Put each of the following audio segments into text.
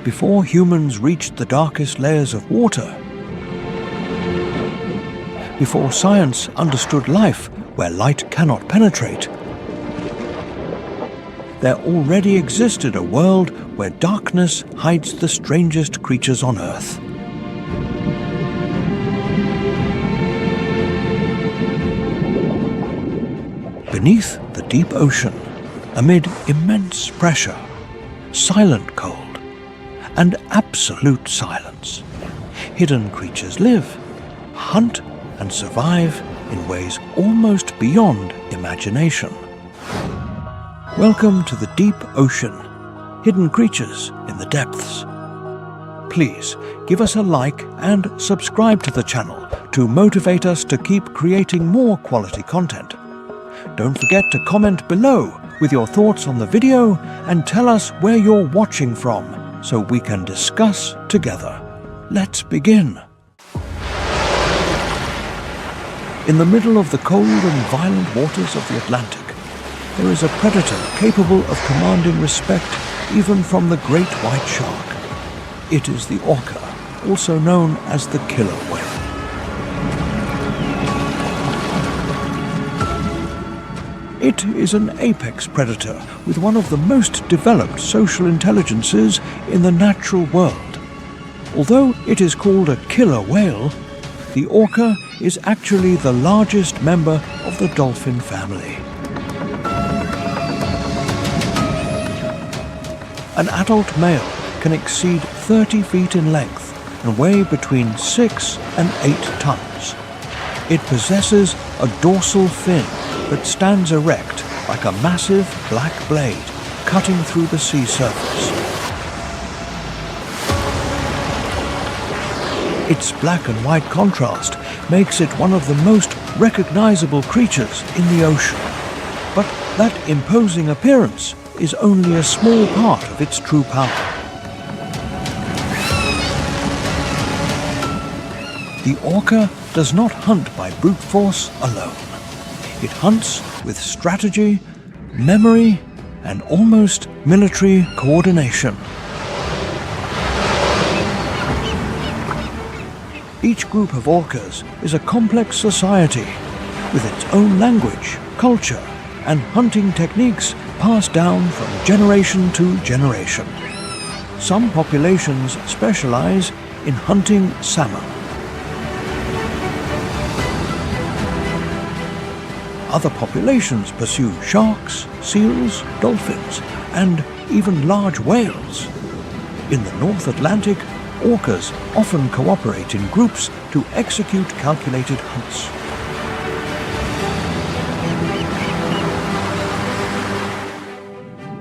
before humans reached the darkest layers of water, before science understood life where light cannot penetrate, there already existed a world where darkness hides the strangest creatures on Earth. Beneath the deep ocean, amid immense pressure, silent cold, and absolute silence, hidden creatures live, hunt, and survive in ways almost beyond imagination. Welcome to the deep ocean, hidden creatures in the depths. Please give us a like and subscribe to the channel to motivate us to keep creating more quality content. Don't forget to comment below with your thoughts on the video and tell us where you're watching from so we can discuss together. Let's begin. In the middle of the cold and violent waters of the Atlantic, there is a predator capable of commanding respect even from the great white shark. It is the orca, also known as the killer whale. It is an apex predator with one of the most developed social intelligences in the natural world. Although it is called a killer whale, the orca is actually the largest member of the dolphin family. An adult male can exceed 30 feet in length and weigh between 6 and 8 tons. It possesses a dorsal fin that stands erect like a massive black blade cutting through the sea surface. Its black and white contrast makes it one of the most recognizable creatures in the ocean. But that imposing appearance is only a small part of its true power. The orca does not hunt by brute force alone. It hunts with strategy, memory, and almost military coordination. Each group of orcas is a complex society with its own language, culture, and hunting techniques passed down from generation to generation. Some populations specialize in hunting salmon. Other populations pursue sharks, seals, dolphins, and even large whales. In the North Atlantic, orcas often cooperate in groups to execute calculated hunts.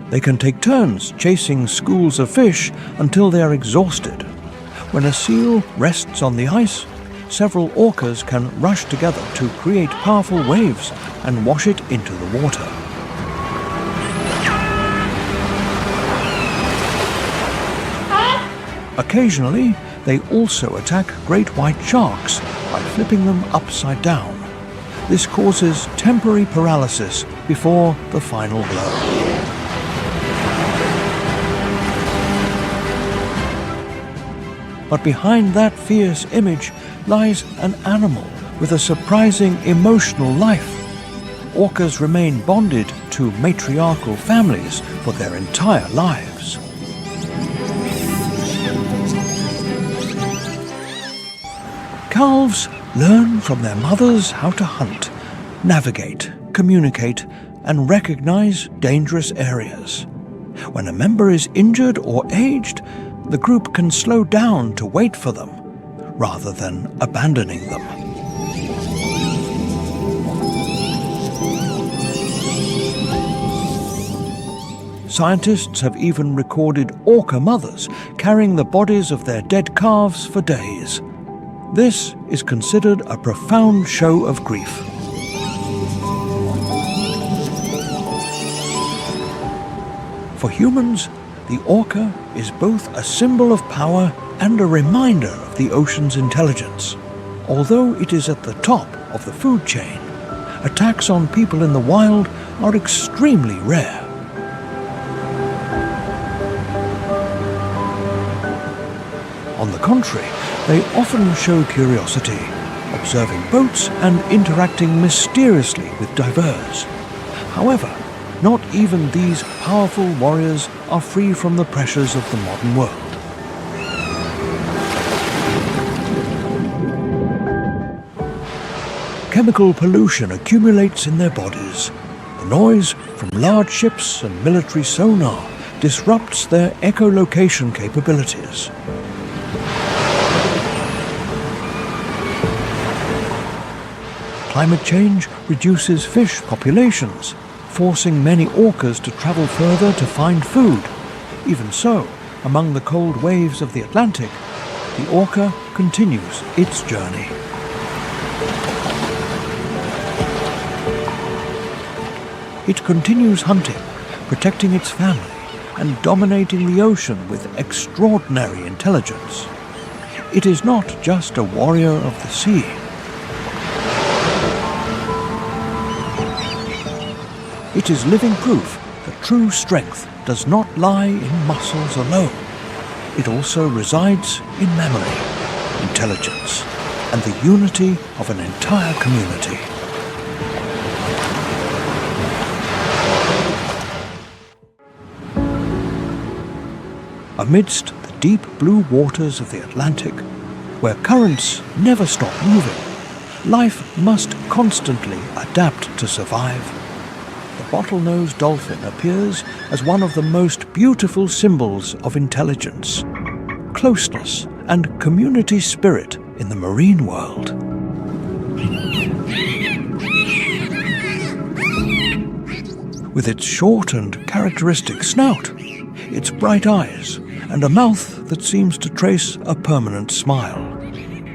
They can take turns chasing schools of fish until they are exhausted. When a seal rests on the ice, several orcas can rush together to create powerful waves and wash it into the water. Occasionally, they also attack great white sharks by flipping them upside down. This causes temporary paralysis before the final blow. But behind that fierce image lies an animal with a surprising emotional life. Orcas remain bonded to matriarchal families for their entire lives. Calves learn from their mothers how to hunt, navigate, communicate, and recognize dangerous areas. When a member is injured or aged, the group can slow down to wait for them, rather than abandoning them. Scientists have even recorded orca mothers carrying the bodies of their dead calves for days. This is considered a profound show of grief. For humans, the orca is both a symbol of power and a reminder of the ocean's intelligence. Although it is at the top of the food chain, attacks on people in the wild are extremely rare. On the contrary, they often show curiosity, observing boats and interacting mysteriously with divers. However, not even these powerful warriors are free from the pressures of the modern world. Chemical pollution accumulates in their bodies. The noise from large ships and military sonar disrupts their echolocation capabilities. Climate change reduces fish populations, forcing many orcas to travel further to find food. Even so, among the cold waves of the Atlantic, the orca continues its journey. It continues hunting, protecting its family, and dominating the ocean with extraordinary intelligence. It is not just a warrior of the sea. It is living proof that true strength does not lie in muscles alone. It also resides in memory, intelligence, and the unity of an entire community. Amidst the deep blue waters of the Atlantic, where currents never stop moving, life must constantly adapt to survive. The bottlenose dolphin appears as one of the most beautiful symbols of intelligence, closeness, and community spirit in the marine world. With its short and characteristic snout, its bright eyes, and a mouth that seems to trace a permanent smile,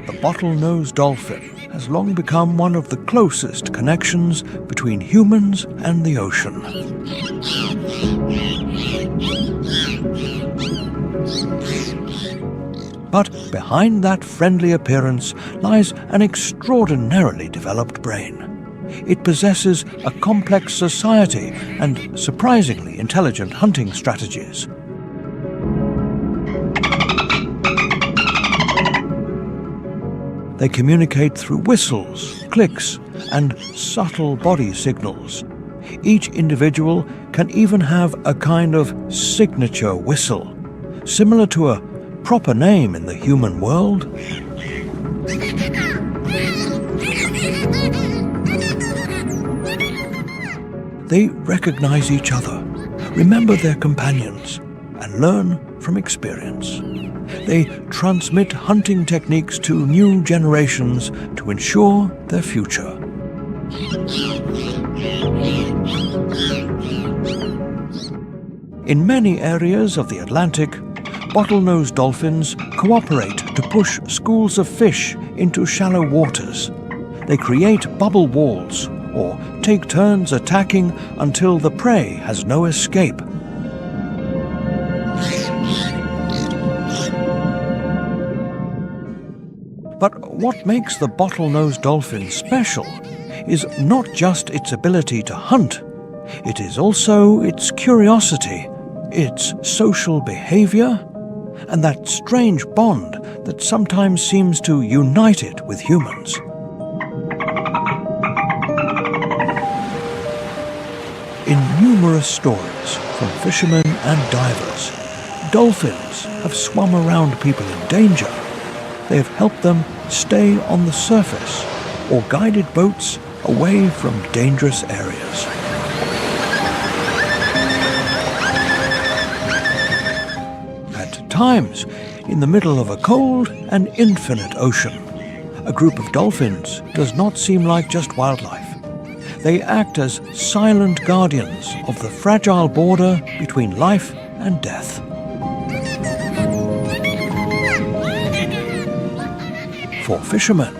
the bottlenose dolphin has long become one of the closest connections between humans and the ocean. But behind that friendly appearance lies an extraordinarily developed brain. It possesses a complex society and surprisingly intelligent hunting strategies. They communicate through whistles, clicks, and subtle body signals. Each individual can even have a kind of signature whistle, similar to a proper name in the human world. They recognize each other, remember their companions, and learn from experience. They transmit hunting techniques to new generations to ensure their future. In many areas of the Atlantic, bottlenose dolphins cooperate to push schools of fish into shallow waters. They create bubble walls or take turns attacking until the prey has no escape. But what makes the bottlenose dolphin special is not just its ability to hunt, it is also its curiosity, its social behavior, and that strange bond that sometimes seems to unite it with humans. In numerous stories from fishermen and divers, dolphins have swum around people in danger. They have helped them stay on the surface or guided boats away from dangerous areas. At times, in the middle of a cold and infinite ocean, a group of dolphins does not seem like just wildlife. They act as silent guardians of the fragile border between life and death. For fishermen,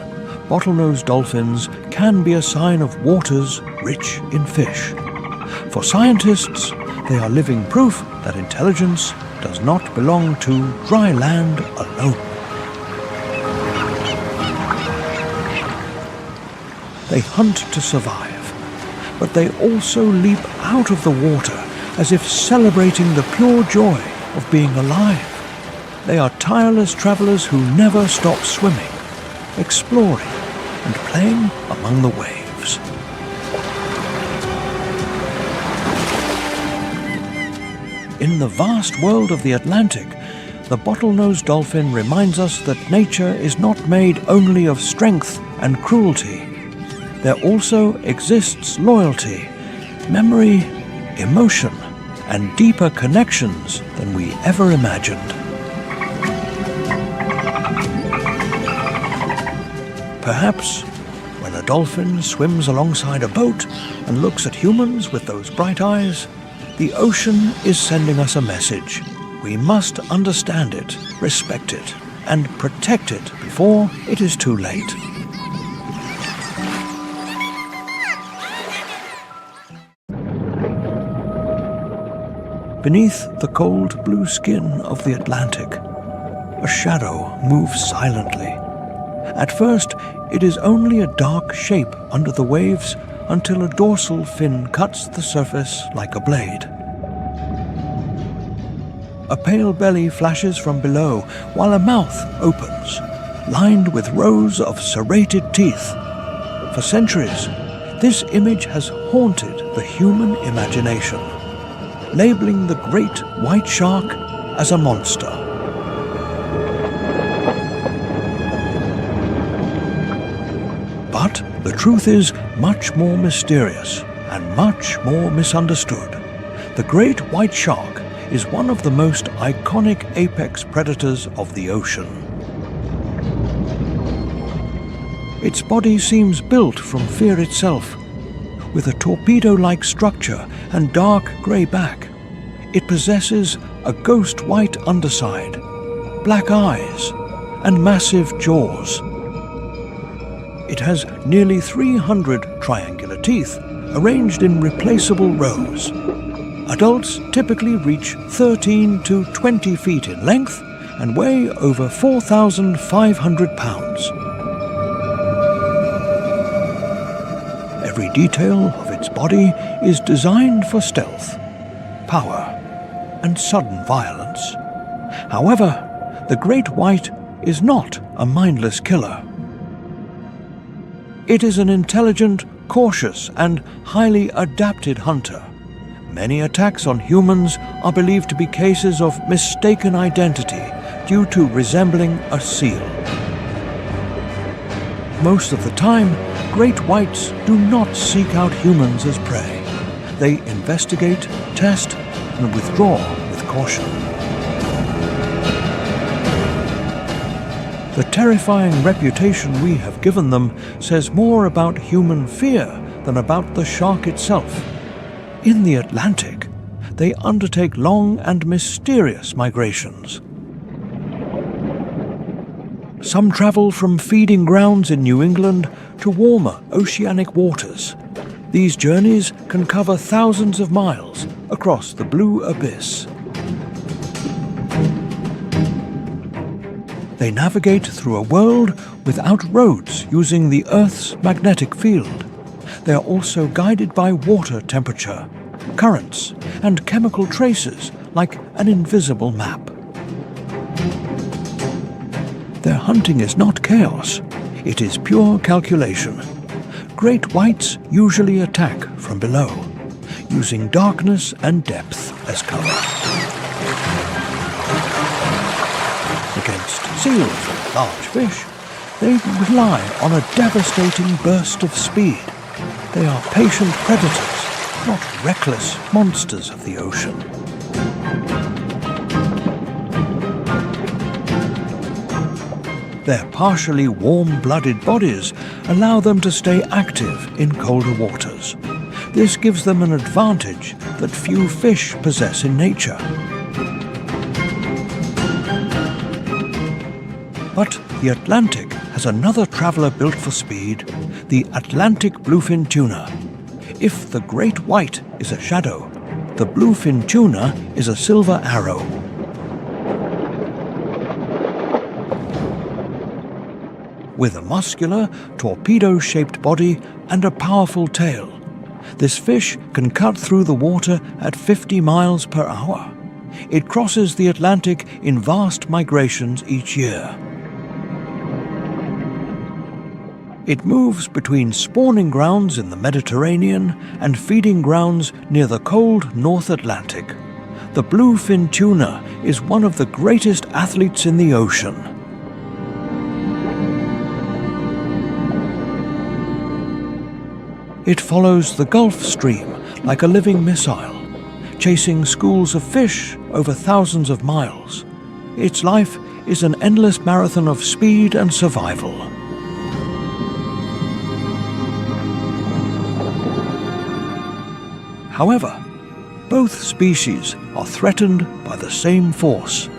bottlenose dolphins can be a sign of waters rich in fish. For scientists, they are living proof that intelligence does not belong to dry land alone. They hunt to survive, but they also leap out of the water as if celebrating the pure joy of being alive. They are tireless travelers who never stop swimming, exploring, and playing among the waves. In the vast world of the Atlantic, the bottlenose dolphin reminds us that nature is not made only of strength and cruelty. There also exists loyalty, memory, emotion, and deeper connections than we ever imagined. Perhaps when a dolphin swims alongside a boat and looks at humans with those bright eyes, the ocean is sending us a message. We must understand it, respect it, and protect it before it is too late. Beneath the cold blue skin of the Atlantic, a shadow moves silently. At first, it is only a dark shape under the waves until a dorsal fin cuts the surface like a blade. A pale belly flashes from below, while a mouth opens, lined with rows of serrated teeth. For centuries, this image has haunted the human imagination, labeling the great white shark as a monster. But the truth is much more mysterious and much more misunderstood. The great white shark is one of the most iconic apex predators of the ocean. Its body seems built from fear itself. With a torpedo-like structure and dark grey back, it possesses a ghost white underside, black eyes, and massive jaws. It has nearly 300 triangular teeth arranged in replaceable rows. Adults typically reach 13 to 20 feet in length and weigh over 4,500 pounds. Every detail of its body is designed for stealth, power, and sudden violence. However, the great white is not a mindless killer. It is an intelligent, cautious, and highly adapted hunter. Many attacks on humans are believed to be cases of mistaken identity due to resembling a seal. Most of the time, great whites do not seek out humans as prey. They investigate, test, and withdraw with caution. The terrifying reputation we have given them says more about human fear than about the shark itself. In the Atlantic, they undertake long and mysterious migrations. Some travel from feeding grounds in New England to warmer oceanic waters. These journeys can cover thousands of miles across the blue abyss. They navigate through a world without roads using the Earth's magnetic field. They are also guided by water temperature, currents, and chemical traces like an invisible map. Their hunting is not chaos, it is pure calculation. Great whites usually attack from below, using darkness and depth as cover. Against seals and large fish, they rely on a devastating burst of speed. They are patient predators, not reckless monsters of the ocean. Their partially warm-blooded bodies allow them to stay active in colder waters. This gives them an advantage that few fish possess in nature. But the Atlantic has another traveler built for speed, the Atlantic bluefin tuna. If the great white is a shadow, the bluefin tuna is a silver arrow. With a muscular, torpedo-shaped body and a powerful tail, this fish can cut through the water at 50 miles per hour. It crosses the Atlantic in vast migrations each year. It moves between spawning grounds in the Mediterranean and feeding grounds near the cold North Atlantic. The bluefin tuna is one of the greatest athletes in the ocean. It follows the Gulf Stream like a living missile, chasing schools of fish over thousands of miles. Its life is an endless marathon of speed and survival. However, both species are threatened by the same force: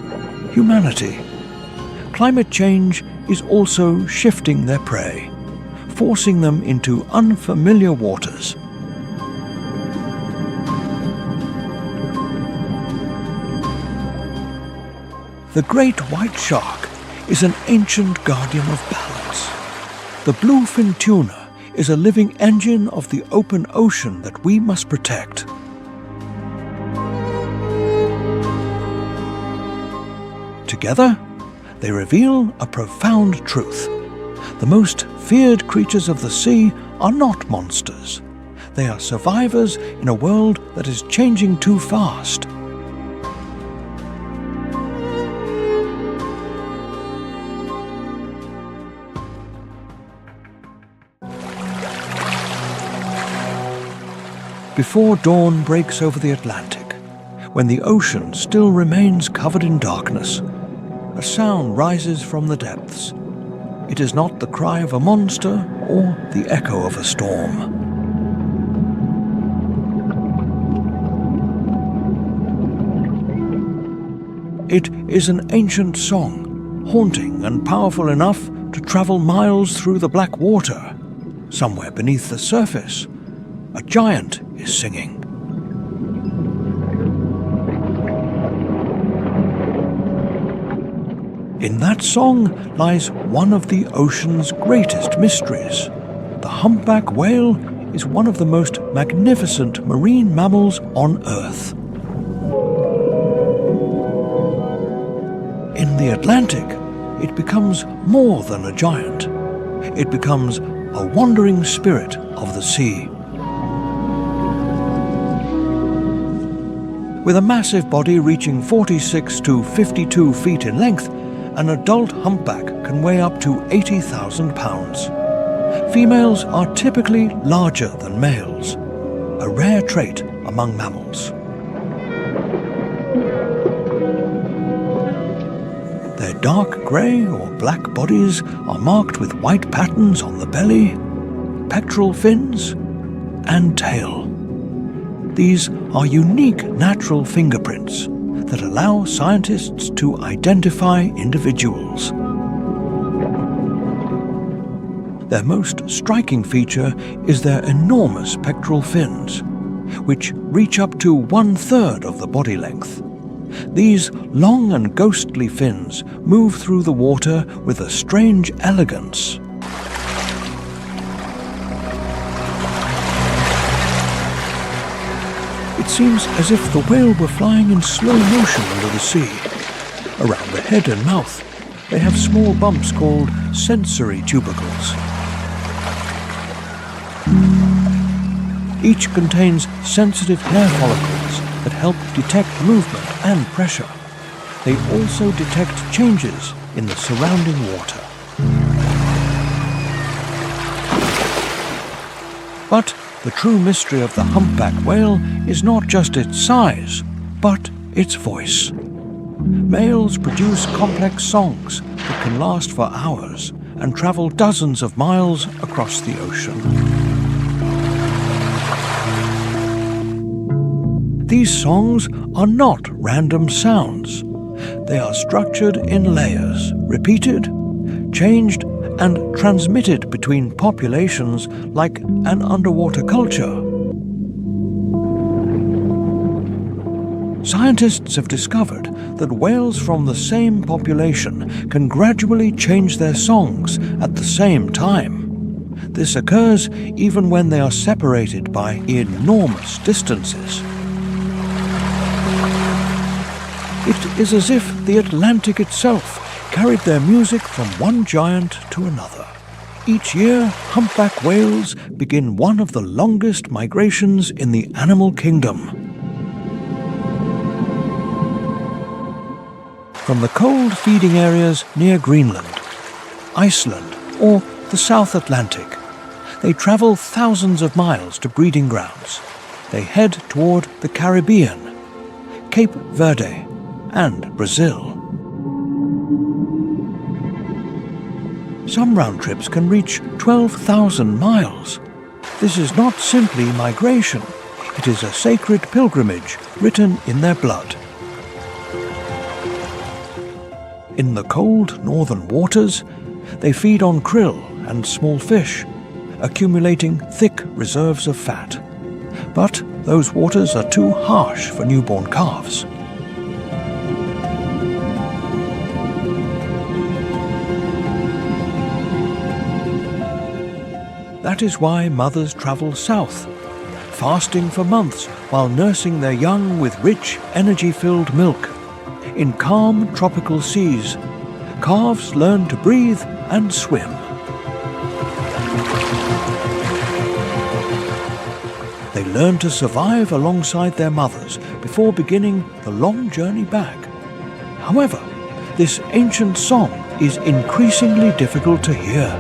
humanity. Climate change is also shifting their prey, forcing them into unfamiliar waters. The great white shark is an ancient guardian of balance. The bluefin tuna is a living engine of the open ocean that we must protect. Together, they reveal a profound truth. The most feared creatures of the sea are not monsters. They are survivors in a world that is changing too fast. Before dawn breaks over the Atlantic, when the ocean still remains covered in darkness, a sound rises from the depths. It is not the cry of a monster or the echo of a storm. It is an ancient song, haunting and powerful enough to travel miles through the black water. Somewhere beneath the surface, a giant is singing. In that song lies one of the ocean's greatest mysteries. The humpback whale is one of the most magnificent marine mammals on Earth. In the Atlantic, it becomes more than a giant. It becomes a wandering spirit of the sea. With a massive body reaching 46 to 52 feet in length, an adult humpback can weigh up to 80,000 pounds. Females are typically larger than males, a rare trait among mammals. Their dark grey or black bodies are marked with white patterns on the belly, pectoral fins, and tail. These are unique natural fingerprints that allow scientists to identify individuals. Their most striking feature is their enormous pectoral fins, which reach up to 1/3 of the body length. These long and ghostly fins move through the water with a strange elegance. It seems as if the whale were flying in slow motion under the sea. Around the head and mouth, they have small bumps called sensory tubercles. Each contains sensitive hair follicles that help detect movement and pressure. They also detect changes in the surrounding water. But the true mystery of the humpback whale is not just its size, but its voice. Males produce complex songs that can last for hours and travel dozens of miles across the ocean. These songs are not random sounds. They are structured in layers, repeated, changed, and transmitted between populations like an underwater culture. Scientists have discovered that whales from the same population can gradually change their songs at the same time. This occurs even when they are separated by enormous distances. It is as if the Atlantic itself carried their music from one giant to another. Each year, humpback whales begin one of the longest migrations in the animal kingdom. From the cold feeding areas near Greenland, Iceland, or the South Atlantic, they travel thousands of miles to breeding grounds. They head toward the Caribbean, Cape Verde, and Brazil. Some round trips can reach 12,000 miles. This is not simply migration. It is a sacred pilgrimage written in their blood. In the cold northern waters, they feed on krill and small fish, accumulating thick reserves of fat. But those waters are too harsh for newborn calves. That is why mothers travel south, fasting for months while nursing their young with rich, energy-filled milk. In calm tropical seas, calves learn to breathe and swim. They learn to survive alongside their mothers before beginning the long journey back. However, this ancient song is increasingly difficult to hear.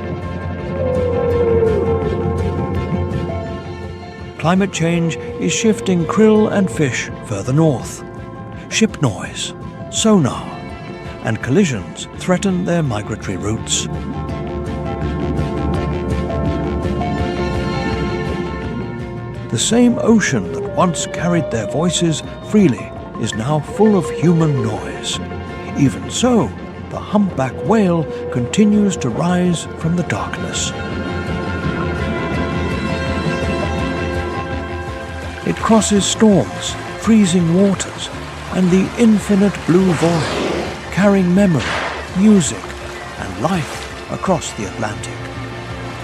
Climate change is shifting krill and fish further north. Ship noise, sonar, and collisions threaten their migratory routes. The same ocean that once carried their voices freely is now full of human noise. Even so, the humpback whale continues to rise from the darkness. It crosses storms, freezing waters, and the infinite blue void, carrying memory, music, and life across the Atlantic.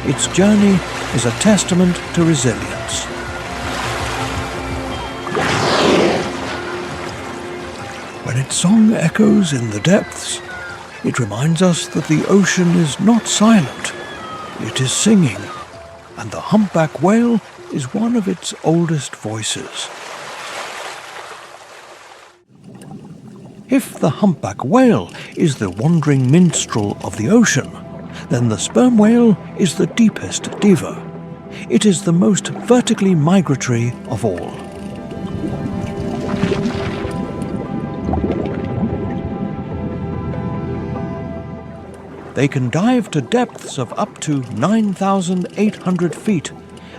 Its journey is a testament to resilience. When its song echoes in the depths, it reminds us that the ocean is not silent, it is singing, and the humpback whale is one of its oldest voices. If the humpback whale is the wandering minstrel of the ocean, then the sperm whale is the deepest diva. It is the most vertically migratory of all. They can dive to depths of up to 9,800 feet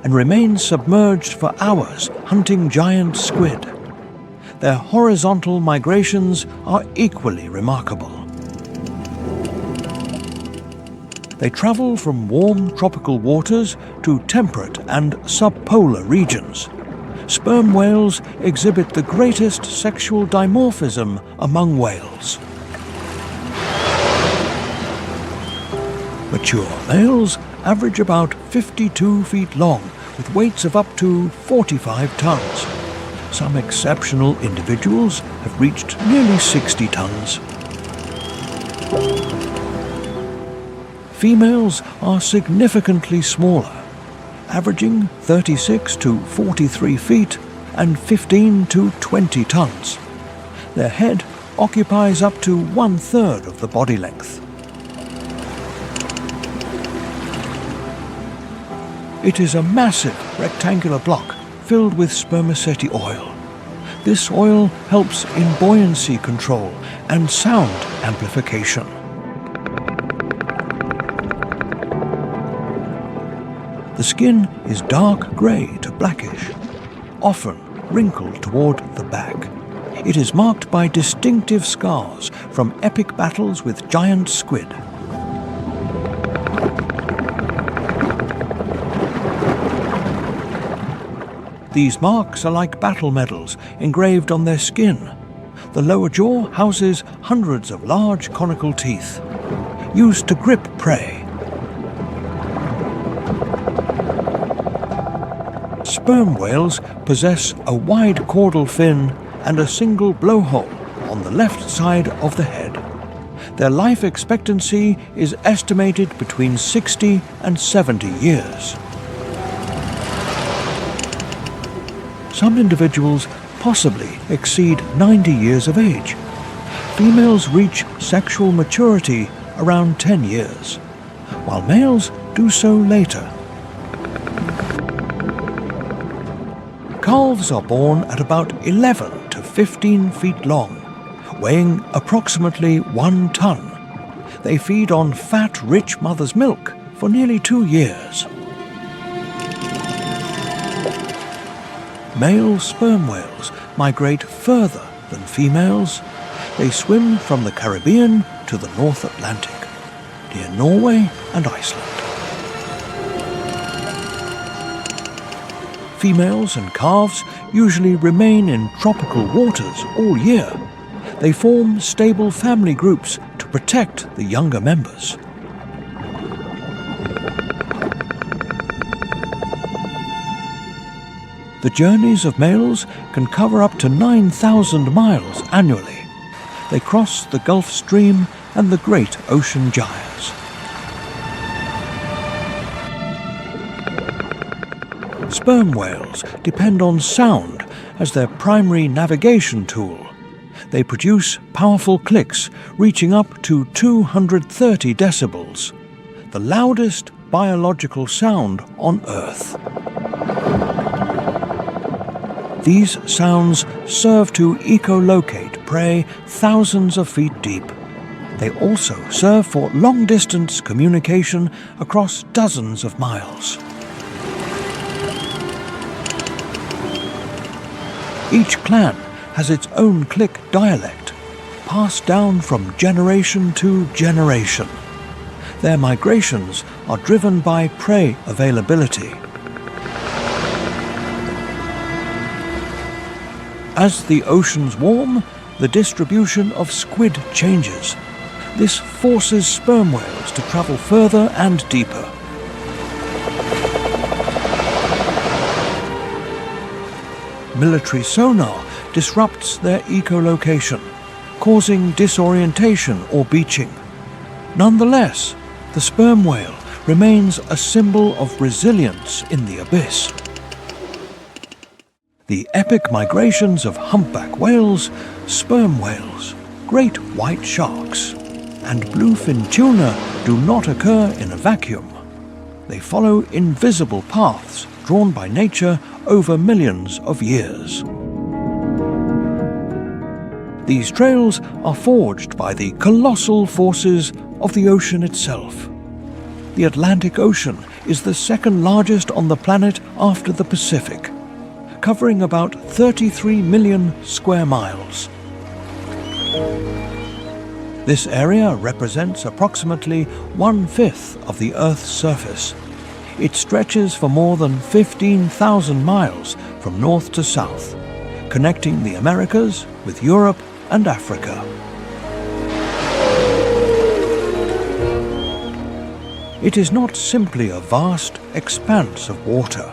and remain submerged for hours hunting giant squid. Their horizontal migrations are equally remarkable. They travel from warm tropical waters to temperate and subpolar regions. Sperm whales exhibit the greatest sexual dimorphism among whales. Mature males average about 52 feet long, with weights of up to 45 tons. Some exceptional individuals have reached nearly 60 tons. Females are significantly smaller, averaging 36 to 43 feet and 15 to 20 tons. Their head occupies up to 1/3 of the body length. It is a massive rectangular block filled with spermaceti oil. This oil helps in buoyancy control and sound amplification. The skin is dark grey to blackish, often wrinkled toward the back. It is marked by distinctive scars from epic battles with giant squid. These marks are like battle medals engraved on their skin. The lower jaw houses hundreds of large conical teeth, used to grip prey. Sperm whales possess a wide caudal fin and a single blowhole on the left side of the head. Their life expectancy is estimated between 60 and 70 years. Some individuals possibly exceed 90 years of age. Females reach sexual maturity around 10 years, while males do so later. Calves are born at about 11 to 15 feet long, weighing approximately 1 ton. They feed on fat-rich mother's milk for nearly 2 years. Male sperm whales migrate further than females. They swim from the Caribbean to the North Atlantic, near Norway and Iceland. Females and calves usually remain in tropical waters all year. They form stable family groups to protect the younger members. The journeys of males can cover up to 9,000 miles annually. They cross the Gulf Stream and the Great Ocean Gyres. Sperm whales depend on sound as their primary navigation tool. They produce powerful clicks reaching up to 230 decibels, the loudest biological sound on Earth. These sounds serve to echolocate prey thousands of feet deep. They also serve for long-distance communication across dozens of miles. Each clan has its own click dialect, passed down from generation to generation. Their migrations are driven by prey availability. As the oceans warm, the distribution of squid changes. This forces sperm whales to travel further and deeper. Military sonar disrupts their echolocation, causing disorientation or beaching. Nonetheless, the sperm whale remains a symbol of resilience in the abyss. The epic migrations of humpback whales, sperm whales, great white sharks, and bluefin tuna do not occur in a vacuum. They follow invisible paths drawn by nature over millions of years. These trails are forged by the colossal forces of the ocean itself. The Atlantic Ocean is the second largest on the planet after the Pacific, covering about 33 million square miles. This area represents approximately 1/5 of the Earth's surface. It stretches for more than 15,000 miles from north to south, connecting the Americas with Europe and Africa. It is not simply a vast expanse of water.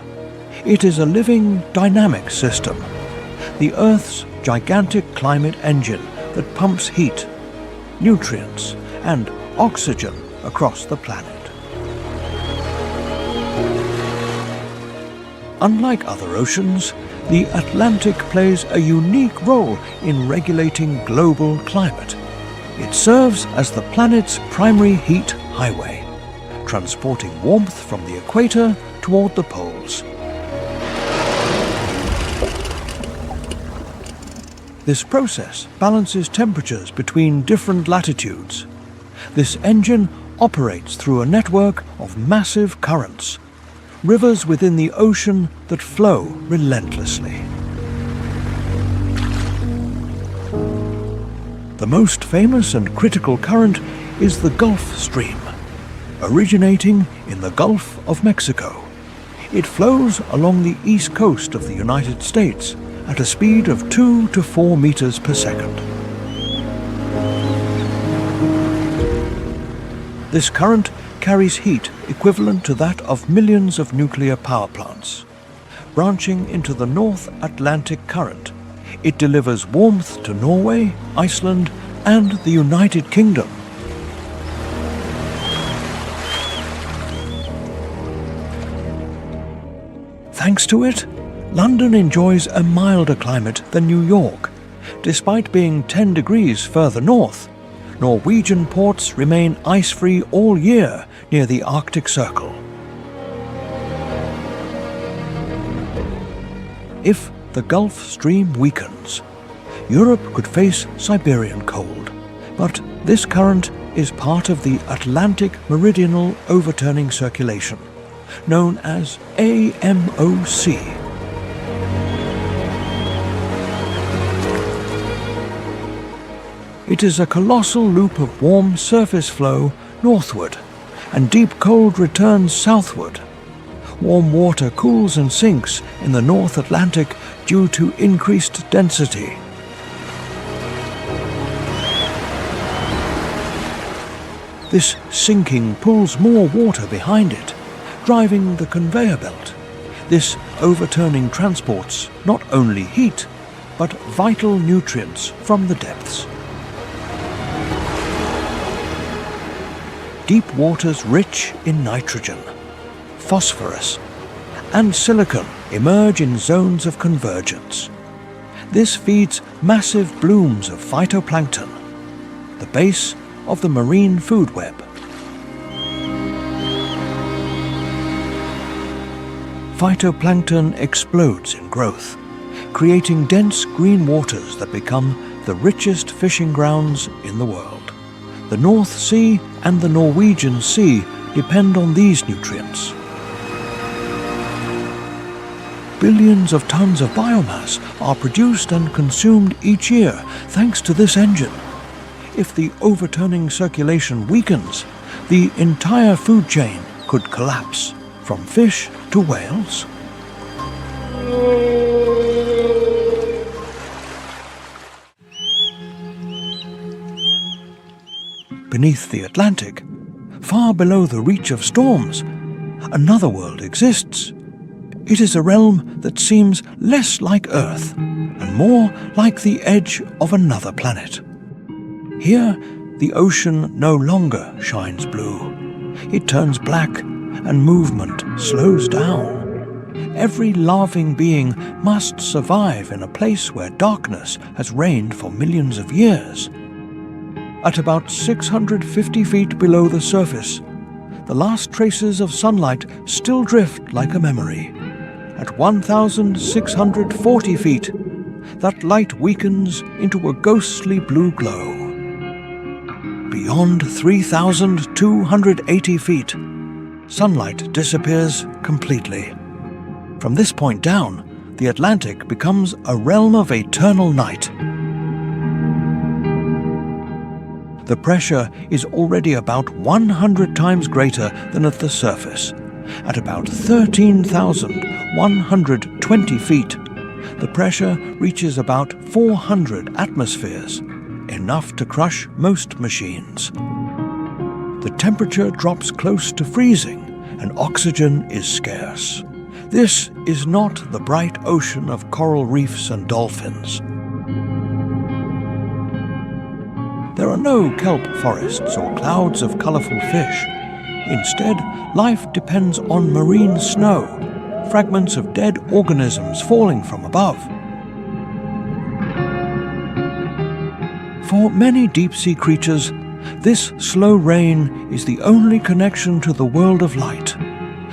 It is a living, dynamic system, the Earth's gigantic climate engine that pumps heat, nutrients, and oxygen across the planet. Unlike other oceans, the Atlantic plays a unique role in regulating global climate. It serves as the planet's primary heat highway, transporting warmth from the equator toward the poles. This process balances temperatures between different latitudes. This engine operates through a network of massive currents, rivers within the ocean that flow relentlessly. The most famous and critical current is the Gulf Stream, originating in the Gulf of Mexico. It flows along the east coast of the United States at a speed of 2 to 4 meters per second. This current carries heat equivalent to that of millions of nuclear power plants. Branching into the North Atlantic Current, It delivers warmth to Norway, Iceland, and the United Kingdom. Thanks to it, London enjoys a milder climate than New York. Despite being 10 degrees further north, Norwegian ports remain ice-free all year near the Arctic Circle. If the Gulf Stream weakens, Europe could face Siberian cold, but this current is part of the Atlantic Meridional Overturning Circulation, known as AMOC. It is a colossal loop of warm surface flow northward, and deep cold returns southward. Warm water cools and sinks in the North Atlantic due to increased density. This sinking pulls more water behind it, driving the conveyor belt. This overturning transports not only heat, but vital nutrients from the depths. Deep waters rich in nitrogen, phosphorus, and silicon emerge in zones of convergence. This feeds massive blooms of phytoplankton, the base of the marine food web. Phytoplankton explodes in growth, creating dense green waters that become the richest fishing grounds in the world. The North Sea and the Norwegian Sea depend on these nutrients. Billions of tons of biomass are produced and consumed each year thanks to this engine. If the overturning circulation weakens, the entire food chain could collapse, from fish to whales. Beneath the Atlantic, far below the reach of storms, another world exists. It is a realm that seems less like Earth and more like the edge of another planet. Here, the ocean no longer shines blue. It turns black and movement slows down. Every laughing being must survive in a place where darkness has reigned for millions of years. At about 650 feet below the surface, the last traces of sunlight still drift like a memory. At 1,640 feet, that light weakens into a ghostly blue glow. Beyond 3,280 feet, sunlight disappears completely. From this point down, the Atlantic becomes a realm of eternal night. The pressure is already about 100 times greater than at the surface. At about 13,120 feet, the pressure reaches about 400 atmospheres, enough to crush most machines. The temperature drops close to freezing, and oxygen is scarce. This is not the bright ocean of coral reefs and dolphins. There are no kelp forests or clouds of colorful fish. Instead, life depends on marine snow, fragments of dead organisms falling from above. For many deep-sea creatures, this slow rain is the only connection to the world of light.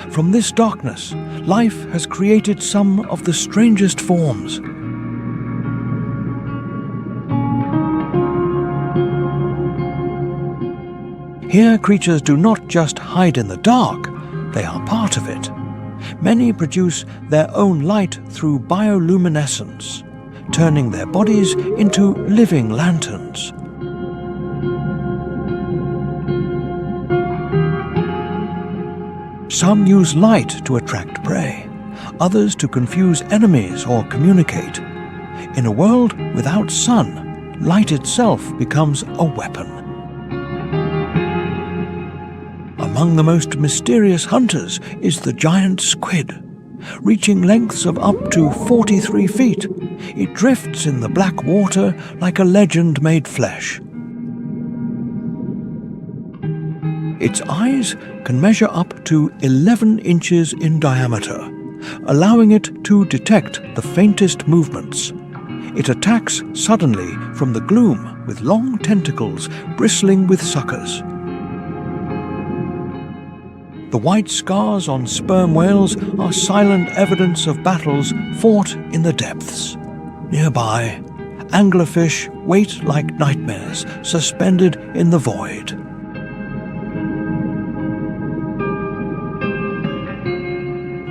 From this darkness, life has created some of the strangest forms. Here, creatures do not just hide in the dark, they are part of it. Many produce their own light through bioluminescence, turning their bodies into living lanterns. Some use light to attract prey, others to confuse enemies or communicate. In a world without sun, light itself becomes a weapon. Among the most mysterious hunters is the giant squid. reaching lengths of up to 43 feet. It drifts in the black water like a legend made flesh. Its eyes can measure up to 11 inches in diameter, allowing it to detect the faintest movements. It attacks suddenly from the gloom with long tentacles bristling with suckers. The white scars on sperm whales are silent evidence of battles fought in the depths. Nearby, anglerfish wait like nightmares suspended in the void.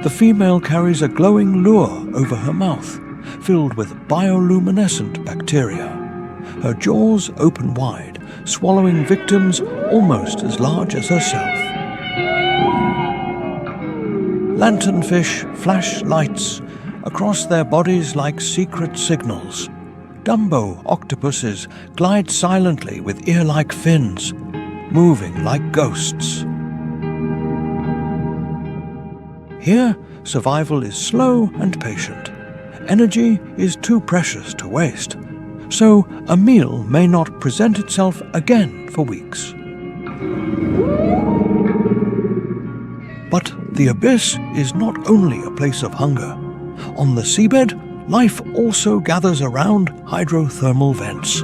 The female carries a glowing lure over her mouth, filled with bioluminescent bacteria. Her jaws open wide, swallowing victims almost as large as herself. Lanternfish flash lights across their bodies like secret signals. Dumbo octopuses glide silently with ear-like fins, moving like ghosts. Here, survival is slow and patient. Energy is too precious to waste, so a meal may not present itself again for weeks. But the abyss is not only a place of hunger. On the seabed, life also gathers around hydrothermal vents.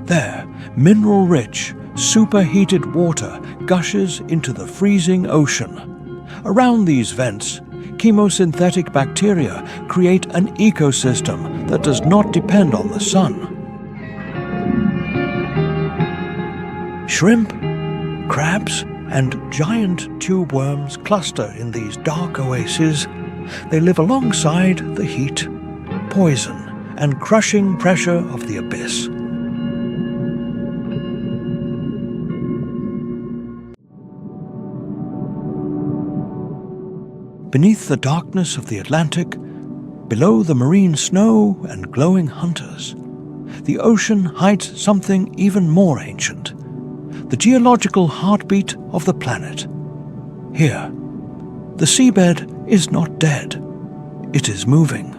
There, mineral-rich, superheated water gushes into the freezing ocean. Around these vents, chemosynthetic bacteria create an ecosystem that does not depend on the sun. Shrimp, crabs, and giant tube worms cluster in these dark oases. They live alongside the heat, poison, and crushing pressure of the abyss. Beneath the darkness of the Atlantic, below the marine snow and glowing hunters, the ocean hides something even more ancient. The geological heartbeat of the planet. Here, the seabed is not dead. It is moving,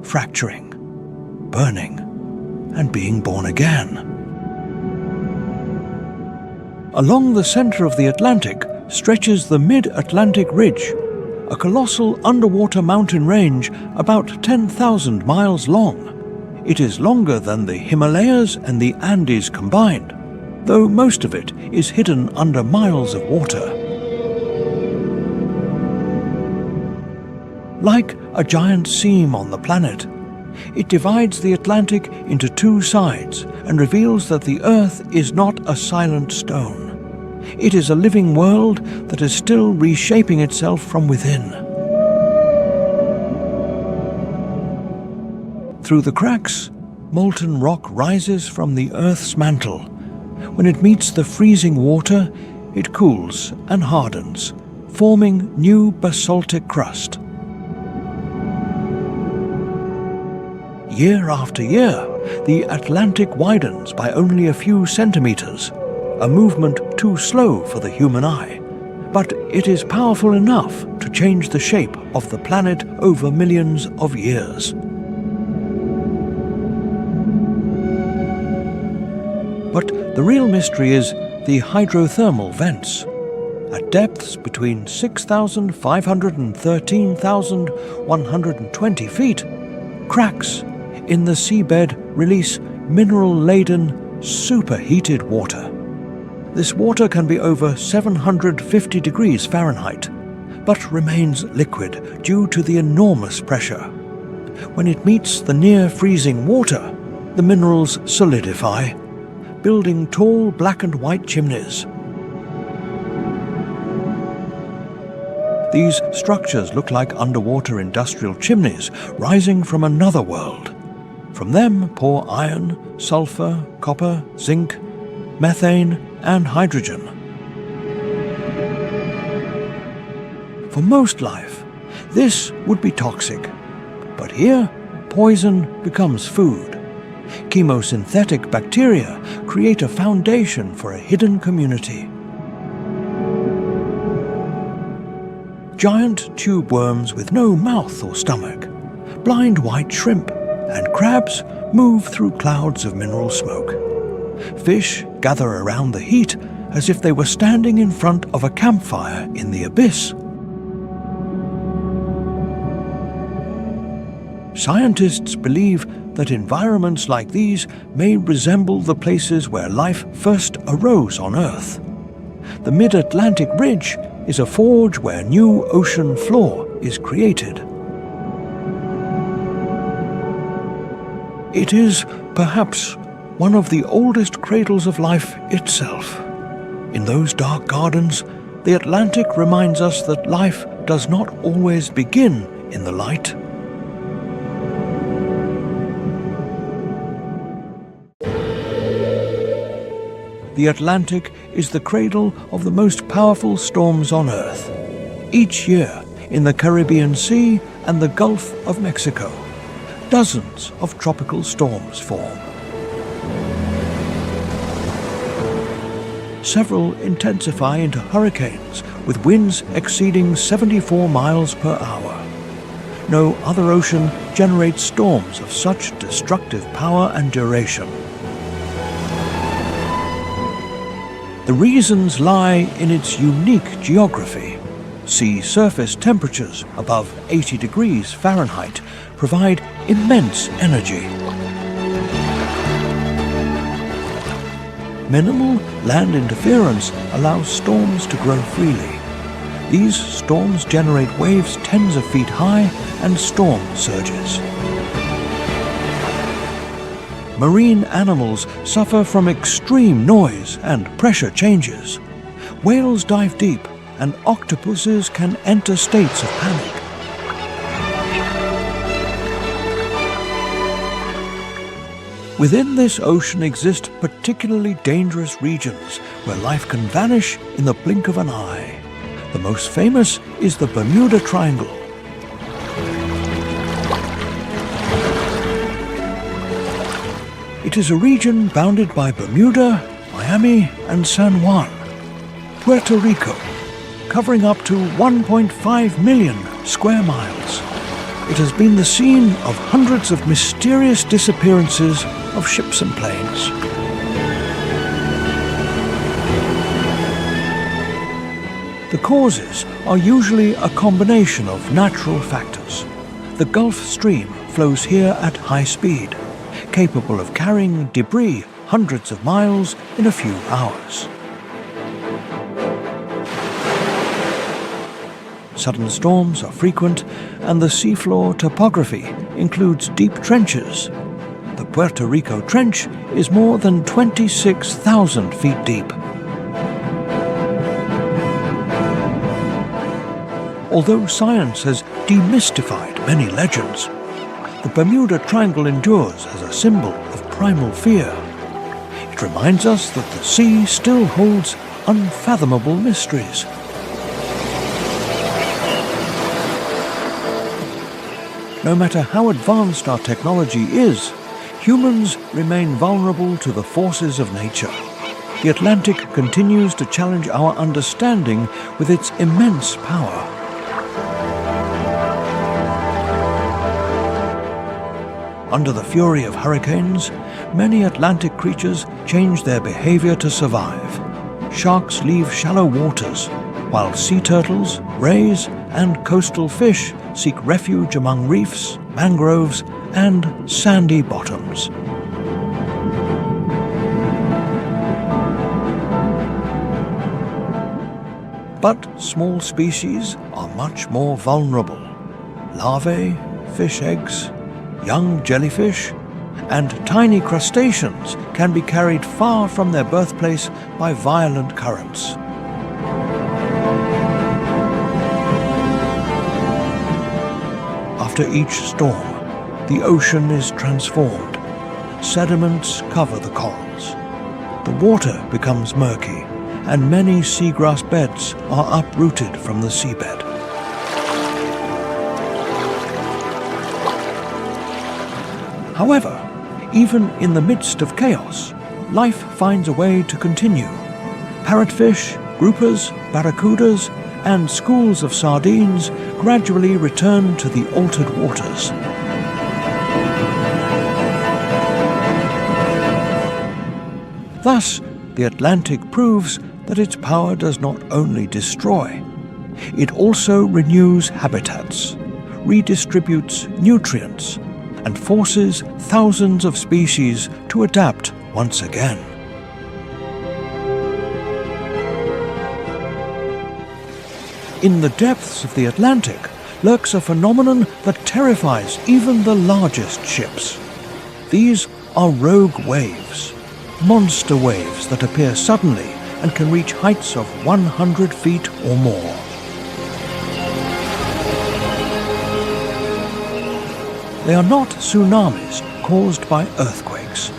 fracturing, burning, and being born again. Along the center of the Atlantic stretches the Mid-Atlantic Ridge, a colossal underwater mountain range about 10,000 miles long. It is longer than the Himalayas and the Andes combined, though most of it is hidden under miles of water. Like a giant seam on the planet, it divides the Atlantic into two sides and reveals that the Earth is not a silent stone. It is a living world that is still reshaping itself from within. Through the cracks, molten rock rises from the Earth's mantle. When it meets the freezing water, it cools and hardens, forming new basaltic crust. Year after year, the Atlantic widens by only a few centimeters, a movement too slow for the human eye. But it is powerful enough to change the shape of the planet over millions of years. But the real mystery is the hydrothermal vents. At depths between 6,500 and 13,120 feet, cracks in the seabed release mineral-laden, superheated water. This water can be over 750 degrees Fahrenheit, but remains liquid due to the enormous pressure. When it meets the near-freezing water, the minerals solidify, building tall black and white chimneys. These structures look like underwater industrial chimneys rising from another world. From them pour iron, sulfur, copper, zinc, methane, and hydrogen. For most life, this would be toxic. But here, poison becomes food. Chemosynthetic bacteria create a foundation for a hidden community. giant tube worms with no mouth or stomach, blind white shrimp, and crabs move through clouds of mineral smoke. Fish gather around the heat as if they were standing in front of a campfire in the abyss. Scientists believe that environments like these may resemble the places where life first arose on Earth. The Mid-Atlantic Ridge is a forge where new ocean floor is created. It is, perhaps, one of the oldest cradles of life itself. In those dark gardens, the Atlantic reminds us that life does not always begin in the light. The Atlantic is the cradle of the most powerful storms on Earth. Each year, in the Caribbean Sea and the Gulf of Mexico, dozens of tropical storms form. Several intensify into hurricanes with winds exceeding 74 miles per hour. No other ocean generates storms of such destructive power and duration. The reasons lie in its unique geography. Sea surface temperatures above 80 degrees Fahrenheit provide immense energy. Minimal land interference allows storms to grow freely. These storms generate waves tens of feet high and storm surges. Marine animals suffer from extreme noise and pressure changes. Whales dive deep, and octopuses can enter states of panic. Within this ocean exist particularly dangerous regions where life can vanish in the blink of an eye. The most famous is the Bermuda Triangle. It is a region bounded by Bermuda, Miami, and San Juan, Puerto Rico, covering up to 1.5 million square miles. It has been the scene of hundreds of mysterious disappearances of ships and planes. The causes are usually a combination of natural factors. The Gulf Stream flows here at high speed, capable of carrying debris hundreds of miles in a few hours. Sudden storms are frequent, and the seafloor topography includes deep trenches. The Puerto Rico Trench is more than 26,000 feet deep. Although science has demystified many legends, the Bermuda Triangle endures as a symbol of primal fear. It reminds us that the sea still holds unfathomable mysteries. No matter how advanced our technology is, humans remain vulnerable to the forces of nature. The Atlantic continues to challenge our understanding with its immense power. Under the fury of hurricanes, many Atlantic creatures change their behavior to survive. Sharks leave shallow waters, while sea turtles, rays, and coastal fish seek refuge among reefs, mangroves, and sandy bottoms. But small species are much more vulnerable. Larvae, fish eggs, young jellyfish, and tiny crustaceans can be carried far from their birthplace by violent currents. After each storm, the ocean is transformed. Sediments cover the corals. The water becomes murky, and many seagrass beds are uprooted from the seabed. However, even in the midst of chaos, life finds a way to continue. Parrotfish, groupers, barracudas, and schools of sardines gradually return to the altered waters. Thus, the Atlantic proves that its power does not only destroy, it also renews habitats, redistributes nutrients, and forces thousands of species to adapt once again. In the depths of the Atlantic lurks a phenomenon that terrifies even the largest ships. These are rogue waves, monster waves that appear suddenly and can reach heights of 100 feet or more. They are not tsunamis caused by earthquakes.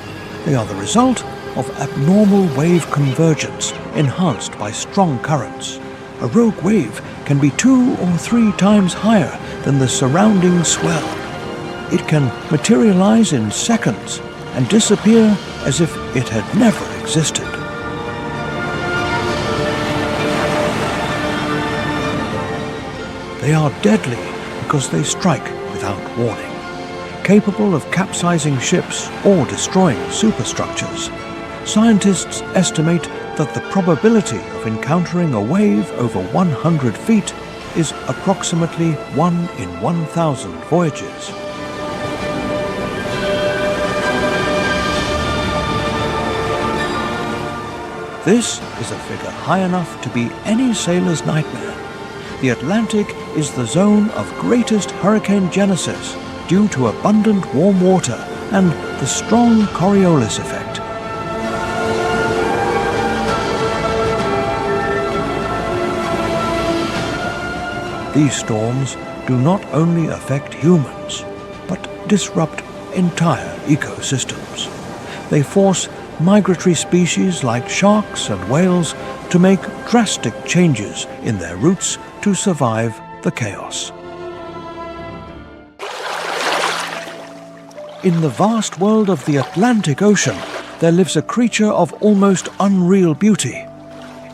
They are the result of abnormal wave convergence enhanced by strong currents. A rogue wave can be 2 or 3 times higher than the surrounding swell. It can materialize in seconds and disappear as if it had never existed. They are deadly because they strike without warning, capable of capsizing ships or destroying superstructures. Scientists estimate that the probability of encountering a wave over 100 feet is approximately 1 in 1,000 voyages. This is a figure high enough to be any sailor's nightmare. The Atlantic is the zone of greatest hurricane genesis due to abundant warm water and the strong Coriolis effect. These storms do not only affect humans, but disrupt entire ecosystems. They force migratory species like sharks and whales to make drastic changes in their routes to survive the chaos. In the vast world of the Atlantic Ocean, there lives a creature of almost unreal beauty.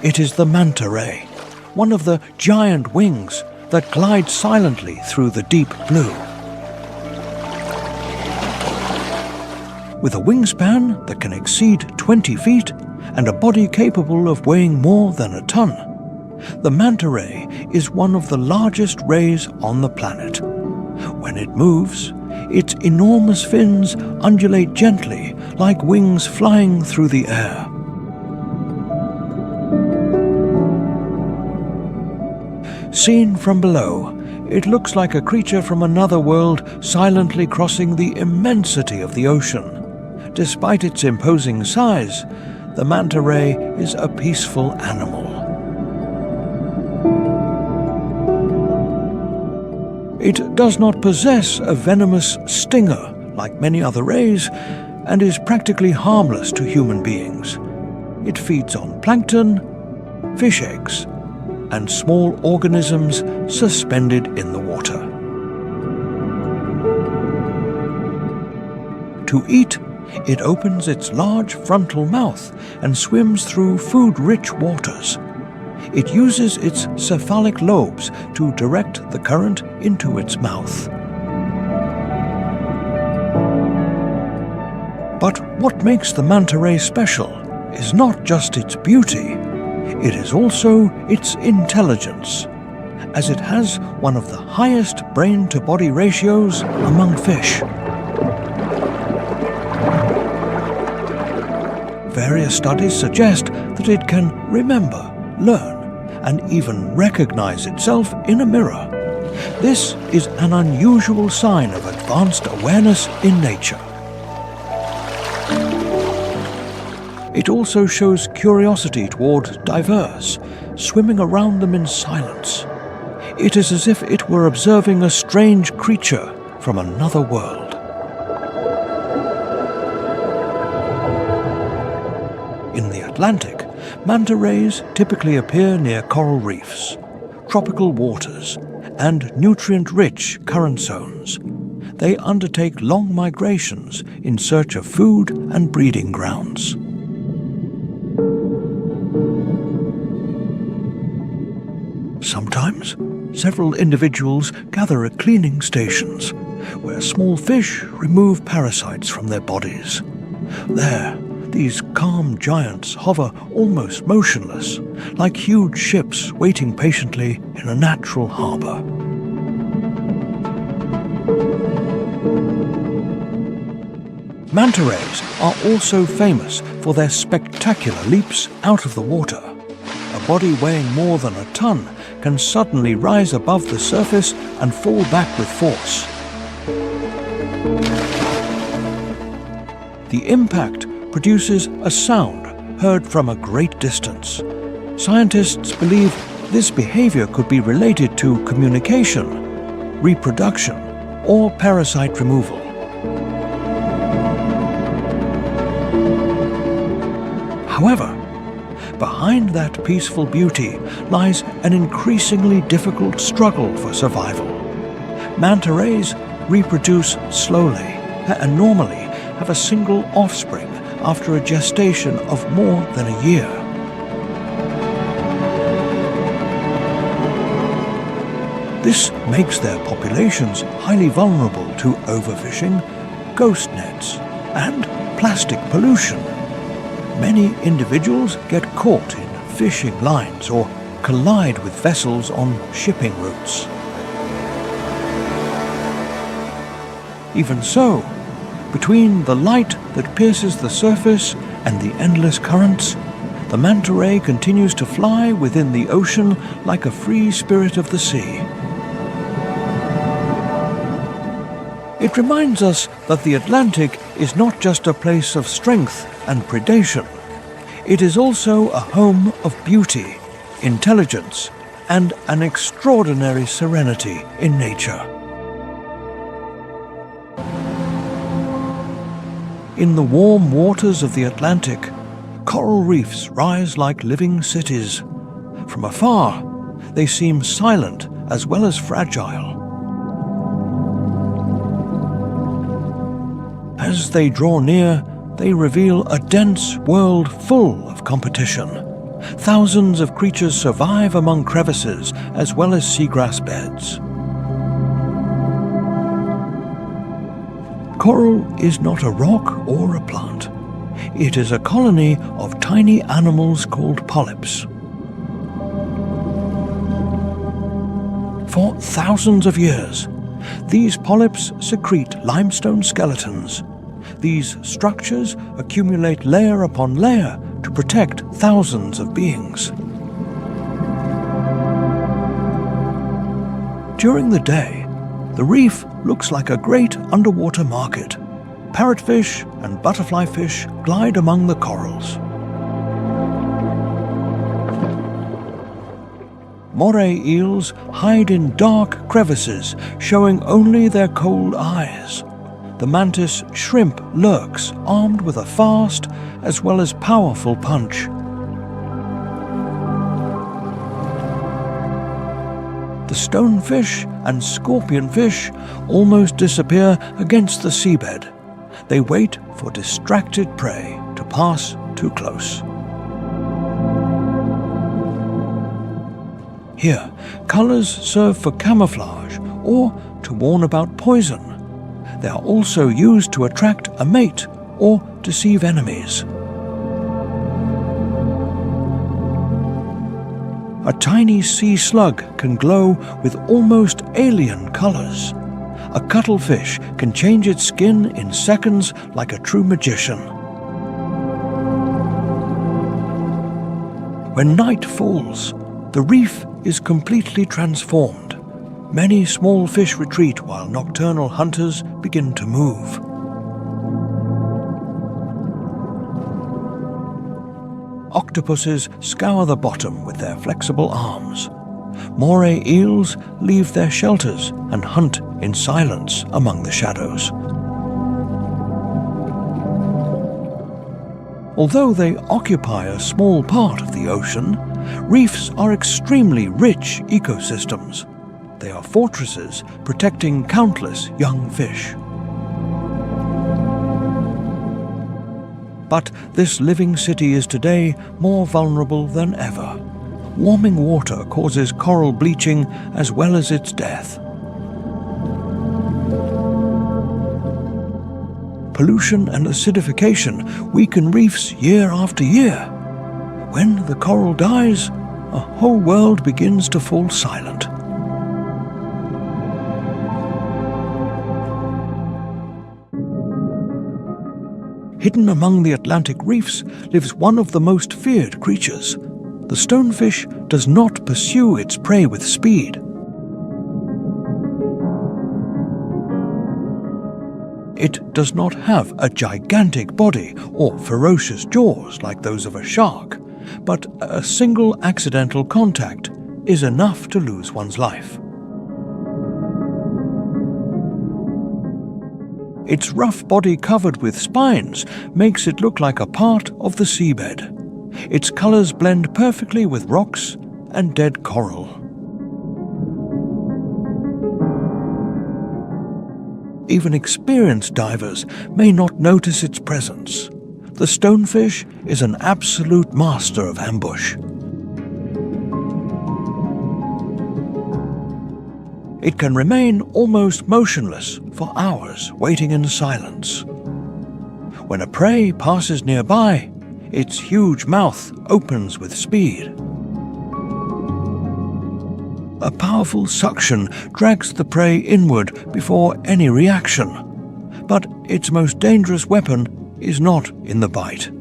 It is the manta ray, one of the giant wings that glide silently through the deep blue. With a wingspan that can exceed 20 feet and a body capable of weighing more than a ton, the manta ray is one of the largest rays on the planet. When it moves, its enormous fins undulate gently like wings flying through the air. Seen from below, it looks like a creature from another world silently crossing the immensity of the ocean. Despite its imposing size, the manta ray is a peaceful animal. It does not possess a venomous stinger like many other rays and is practically harmless to human beings. It feeds on plankton, fish eggs, and small organisms suspended in the water. To eat, it opens its large frontal mouth and swims through food-rich waters. It uses its cephalic lobes to direct the current into its mouth. But what makes the manta ray special is not just its beauty, it is also its intelligence, as it has one of the highest brain-to-body ratios among fish. Various studies suggest that it can remember, learn, and even recognize itself in a mirror. This is an unusual sign of advanced awareness in nature. It also shows curiosity toward diverse, swimming around them in silence. It is as if it were observing a strange creature from another world. In the Atlantic, manta rays typically appear near coral reefs, tropical waters, and nutrient-rich current zones. They undertake long migrations in search of food and breeding grounds. Sometimes, several individuals gather at cleaning stations, where small fish remove parasites from their bodies. There, these calm giants hover almost motionless, like huge ships waiting patiently in a natural harbour. Manta rays are also famous for their spectacular leaps out of the water. A body weighing more than a ton can suddenly rise above the surface and fall back with force. The impact produces a sound heard from a great distance. Scientists believe this behavior could be related to communication, reproduction, or parasite removal. However, behind that peaceful beauty lies an increasingly difficult struggle for survival. Manta rays reproduce slowly and normally have a single offspring after a gestation of more than a year. This makes their populations highly vulnerable to overfishing, ghost nets, and plastic pollution. Many individuals get caught in fishing lines or collide with vessels on shipping routes. Even so, between the light that pierces the surface and the endless currents, the manta ray continues to fly within the ocean like a free spirit of the sea. It reminds us that the Atlantic is not just a place of strength and predation. It is also a home of beauty, intelligence, and an extraordinary serenity in nature. In the warm waters of the Atlantic, coral reefs rise like living cities. From afar, they seem silent as well as fragile. As they draw near, they reveal a dense world full of competition. Thousands of creatures survive among crevices as well as seagrass beds. Coral is not a rock or a plant. It is a colony of tiny animals called polyps. For thousands of years, these polyps secrete limestone skeletons. These structures accumulate layer upon layer to protect thousands of beings. During the day, the reef looks like a great underwater market. Parrotfish and butterfly fish glide among the corals. Moray eels hide in dark crevices, showing only their cold eyes. The mantis shrimp lurks, armed with a fast as well as powerful punch. The stonefish and scorpionfish almost disappear against the seabed. They wait for distracted prey to pass too close. Here, colors serve for camouflage or to warn about poison. They are also used to attract a mate or deceive enemies. A tiny sea slug can glow with almost alien colors. A cuttlefish can change its skin in seconds like a true magician. When night falls, the reef is completely transformed. Many small fish retreat while nocturnal hunters begin to move. Octopuses scour the bottom with their flexible arms. Moray eels leave their shelters and hunt in silence among the shadows. Although they occupy a small part of the ocean, reefs are extremely rich ecosystems. They are fortresses protecting countless young fish. But this living city is today more vulnerable than ever. warming water causes coral bleaching as well as its death. Pollution and acidification weaken reefs year after year. When the coral dies, a whole world begins to fall silent. Hidden among the Atlantic reefs lives one of the most feared creatures. The stonefish does not pursue its prey with speed. It does not have a gigantic body or ferocious jaws like those of a shark, but a single accidental contact is enough to lose one's life. Its rough body covered with spines makes it look like a part of the seabed. Its colors blend perfectly with rocks and dead coral. Even experienced divers may not notice its presence. The stonefish is an absolute master of ambush. It can remain almost motionless for hours, waiting in silence. When a prey passes nearby, its huge mouth opens with speed. A powerful suction drags the prey inward before any reaction, but its most dangerous weapon is not in the bite.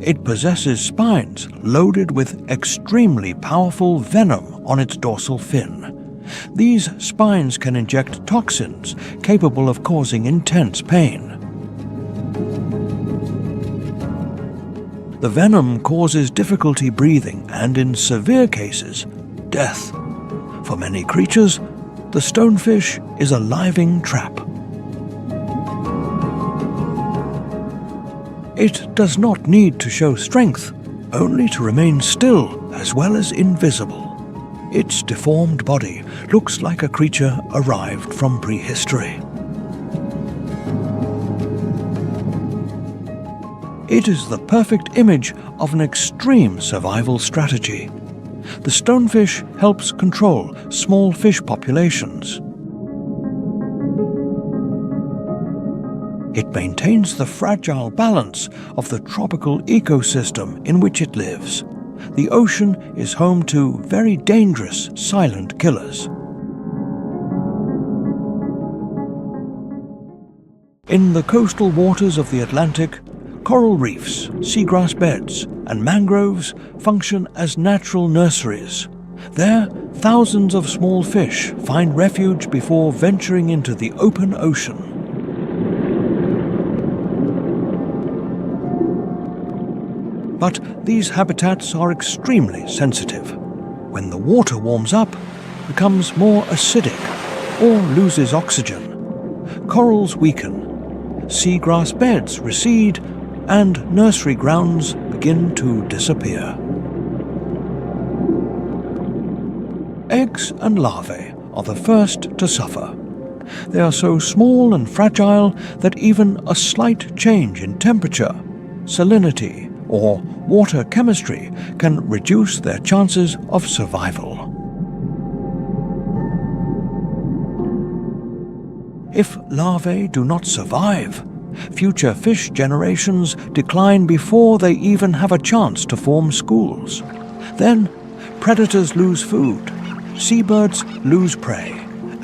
It possesses spines loaded with extremely powerful venom on its dorsal fin. These spines can inject toxins capable of causing intense pain. The venom causes difficulty breathing and, in severe cases, death. For many creatures, the stonefish is a living trap. It does not need to show strength, only to remain still as well as invisible. Its deformed body looks like a creature arrived from prehistory. It is the perfect image of an extreme survival strategy. The stonefish helps control small fish populations. It maintains the fragile balance of the tropical ecosystem in which it lives. The ocean is home to very dangerous silent killers. In the coastal waters of the Atlantic, coral reefs, seagrass beds, and mangroves function as natural nurseries. There, thousands of small fish find refuge before venturing into the open ocean. But these habitats are extremely sensitive. When the water warms up, becomes more acidic, or loses oxygen, corals weaken, seagrass beds recede, and nursery grounds begin to disappear. Eggs and larvae are the first to suffer. They are so small and fragile that even a slight change in temperature, salinity, or water chemistry can reduce their chances of survival. If larvae do not survive, future fish generations decline before they even have a chance to form schools. Then, predators lose food, seabirds lose prey,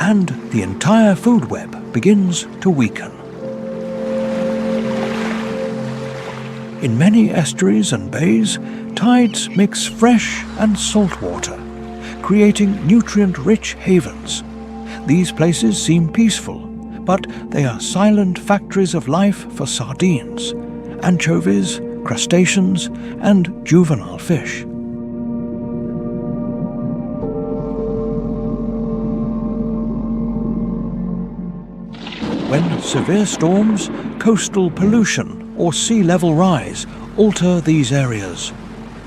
and the entire food web begins to weaken. In many estuaries and bays, tides mix fresh and salt water, creating nutrient-rich havens. These places seem peaceful, but they are silent factories of life for sardines, anchovies, crustaceans, and juvenile fish. When severe storms, coastal pollution, or sea level rise alter these areas,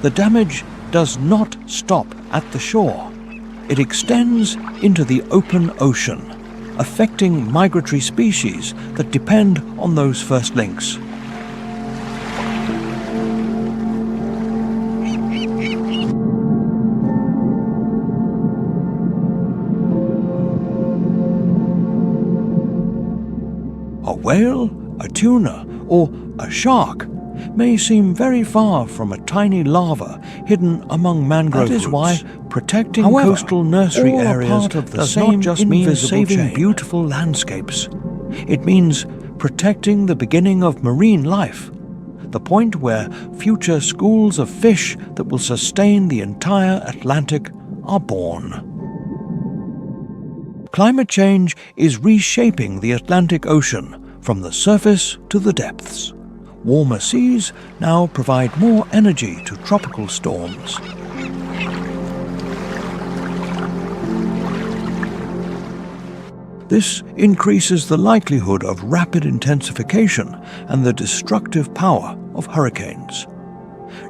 the damage does not stop at the shore. It extends into the open ocean, affecting migratory species that depend on those first links. A whale, a tuna, or a shark may seem very far from a tiny larva hidden among mangrove roots. That is why protecting coastal nursery areas does not just mean saving beautiful landscapes. It means protecting the beginning of marine life, the point where future schools of fish that will sustain the entire Atlantic are born. Climate change is reshaping the Atlantic Ocean from the surface to the depths. Warmer seas now provide more energy to tropical storms. This increases the likelihood of rapid intensification and the destructive power of hurricanes.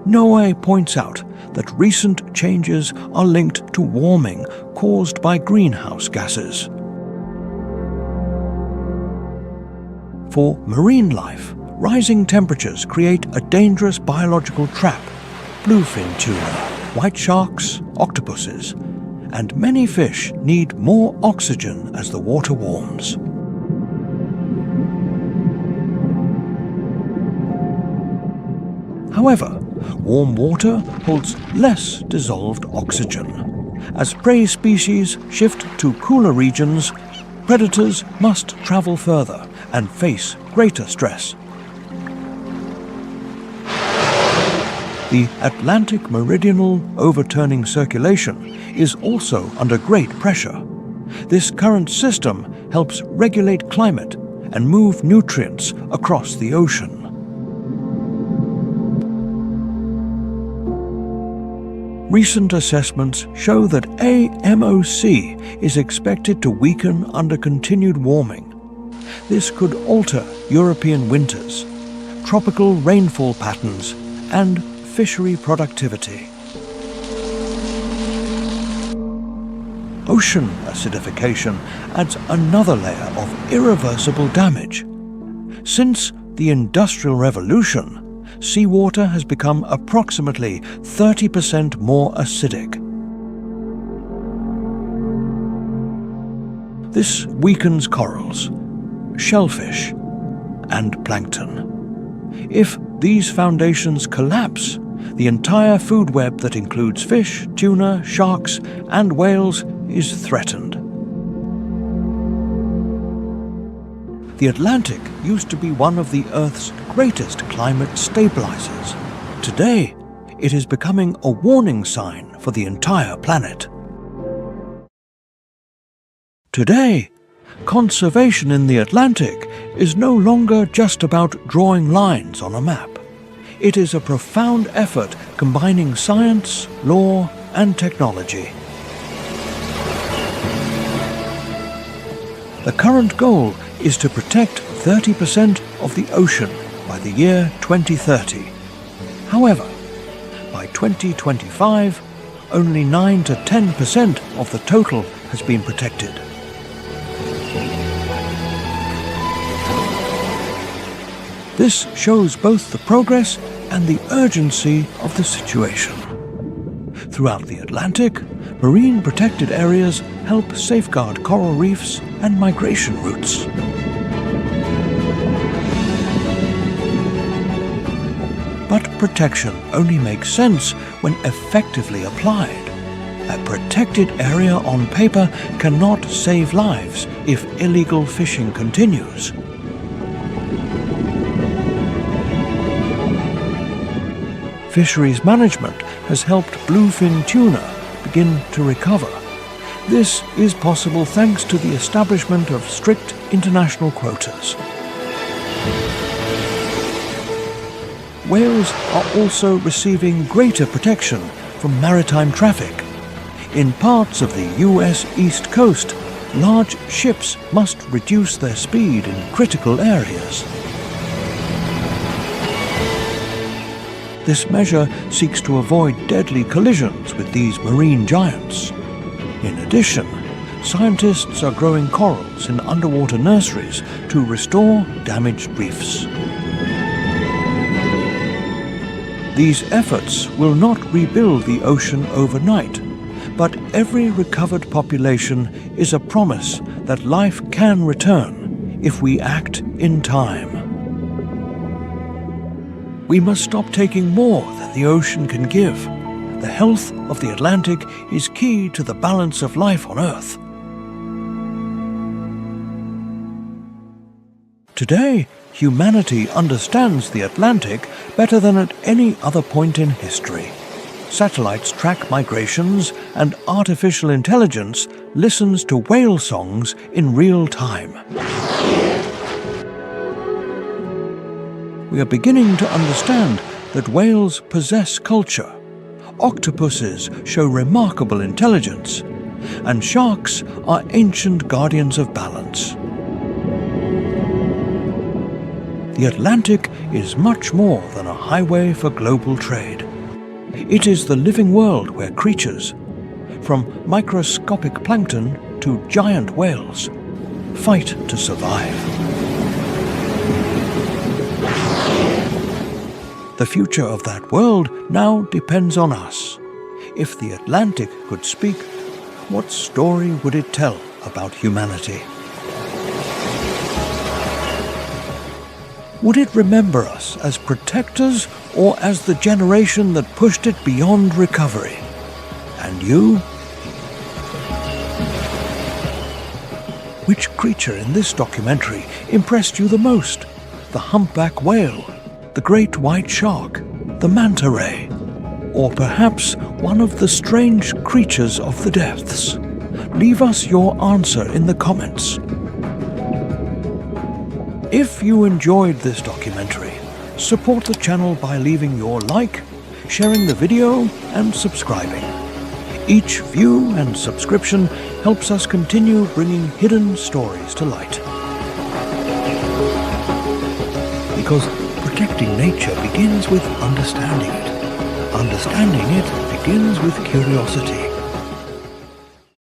Noe points out that recent changes are linked to warming caused by greenhouse gases. For marine life, rising temperatures create a dangerous biological trap. Bluefin tuna, white sharks, octopuses, and many fish need more oxygen as the water warms. However, warm water holds less dissolved oxygen. As prey species shift to cooler regions, predators must travel further and face greater stress. The Atlantic meridional overturning circulation is also under great pressure. This current system helps regulate climate and move nutrients across the ocean. Recent assessments show that AMOC is expected to weaken under continued warming. This could alter European winters, tropical rainfall patterns, and fishery productivity. Ocean acidification adds another layer of irreversible damage. Since the Industrial Revolution, seawater has become approximately 30% more acidic. This weakens corals, shellfish, and plankton. If these foundations collapse, the entire food web that includes fish, tuna, sharks, and whales is threatened. The Atlantic used to be one of the Earth's greatest climate stabilizers. Today, it is becoming a warning sign for the entire planet. Today, conservation in the Atlantic is no longer just about drawing lines on a map. It is a profound effort combining science, law, and technology. The current goal is to protect 30% of the ocean by the year 2030. However, by 2025, only 9 to 10% of the total has been protected. This shows both the progress and the urgency of the situation. Throughout the Atlantic, marine protected areas help safeguard coral reefs and migration routes. But protection only makes sense when effectively applied. A protected area on paper cannot save lives if illegal fishing continues. Fisheries management has helped bluefin tuna begin to recover. This is possible thanks to the establishment of strict international quotas. Whales are also receiving greater protection from maritime traffic. In parts of the US East Coast, large ships must reduce their speed in critical areas. This measure seeks to avoid deadly collisions with these marine giants. In addition, scientists are growing corals in underwater nurseries to restore damaged reefs. These efforts will not rebuild the ocean overnight, but every recovered population is a promise that life can return if we act in time. We must stop taking more than the ocean can give. The health of the Atlantic is key to the balance of life on Earth. Today, humanity understands the Atlantic better than at any other point in history. Satellites track migrations, and artificial intelligence listens to whale songs in real time. We are beginning to understand that whales possess culture, octopuses show remarkable intelligence, and sharks are ancient guardians of balance. The Atlantic is much more than a highway for global trade. It is the living world where creatures, from microscopic plankton to giant whales, fight to survive. The future of that world now depends on us. If the Atlantic could speak, what story would it tell about humanity? Would it remember us as protectors or as the generation that pushed it beyond recovery? And you? Which creature in this documentary impressed you the most? The humpback whale, the great white shark, the manta ray, or perhaps one of the strange creatures of the depths? Leave us your answer in the comments. If you enjoyed this documentary, support the channel by leaving your like, sharing the video, and subscribing. Each view and subscription helps us continue bringing hidden stories to light. Because protecting nature begins with understanding it. Understanding it begins with curiosity.